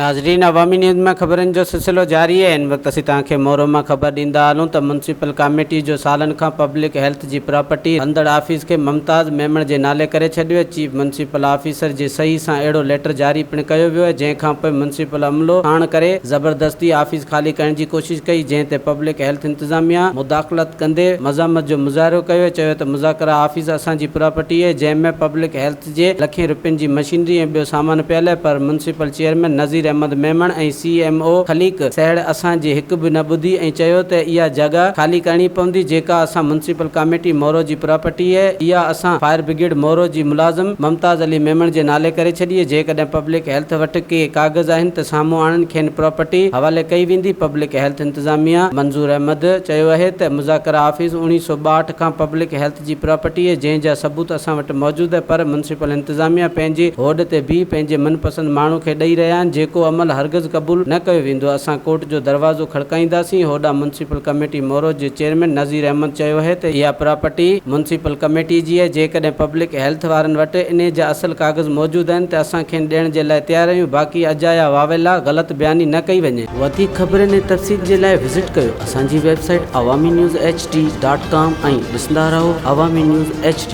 नाज़रीन, अवामी न्यूज़ में ख़बरनि जो सिलसिलो जारी है। इन वक्त असीं तव्हांखे मोरो मां ख़बर ॾींदा हलूं त म्यूनसिपल कमेटी जो सालनि खां पब्लिक हेल्थ जी प्रॉपर्टी अंदड़ ऑफिस के मुमताज़ मेमण जे नाले करे छॾियो आहे। चीफ म्यूनसिपल ऑफिसर जे सही सां अहिड़ो लेटर जारी पिण कयो वियो आहे, जंहिंखां पोइ म्यूनसिपल अमलो हाण करे ज़बरदस्ती ऑफिस ख़ाली करण जी कोशिश कई, जंहिं ते पब्लिक हेल्थ इंतज़ामिया मुदाख़लत कंदे मज़ामत जो मुज़ाहिरो कयो। चयो त मुज़ाकरा ऑफिस असांजी प्रॉपर्टी आहे, जंहिंमें पब्लिक हेल्थ जे लखें रुपयनि जी मशीनरी ऐं ॿियो सामान पियल आहे, पर म्यूनसिपल चेयरमैन नज़ीर अहमद मेमण ऐं CMO खलीक सहड़ असांजी हिकु बि न ॿुधी ऐं चयो त इहा जॻह ख़ाली करणी पवंदी, जेका असां म्यूनसिपल कमेटी मोरो जी प्रॉपर्टी आहे। इहा असां फायर ब्रिगेड मोरो जी मुलाज़िम मुमताज़ अली मेमण जे नाले करे छॾी। जेकॾहिं पब्लिक हेल्थ वटि के कागज़ आहिनि त साम्हूं आणनि खेनि प्रॉपर्टी हवाले कई वेंदी। पब्लिक हेल्थ इंतज़ामिया मंज़ूर अहमद चयो आहे त मुज़ाकरा ऑफिस 1962 खां पब्लिक हेल्थ जी प्रॉपर्टी आहे, जंहिं जा सबूत असां वटि मौजूदु आहे, पर म्यूनसिपल इंतज़ामिया पंहिंजे होड ते बि पंहिंजे मनपसंद माण्हू खे ॾेई रहिया आहिनि, जेको अमल हरगिज़ क़बूल न कयो वेंदो। असां कोर्ट जो दरवाज़ो खड़काईंदासीं। होॾां म्यूनसिपल कमेटी मोरो जे चेयरमैन नज़ीर अहमद चयो आहे त इहा प्रॉपर्टी म्यूनसिपल कमेटी जी आहे। जेकॾहिं पब्लिक हेल्थ वारनि वटि इन जा असल कागज़ मौजूदु आहिनि त असां खेनि ॾियण जे लाइ तयारु आहियूं। बाक़ी अजाया वावेला ग़लति बयानी न कई वञे। वधीक ख़बरनि ऐं तफ़सील जे लाइ विज़िट कयो असांजी वेबसाइट awamiNewsHD.com ऐं ॾिसंदा रहो अवामी न्यूज़ HD।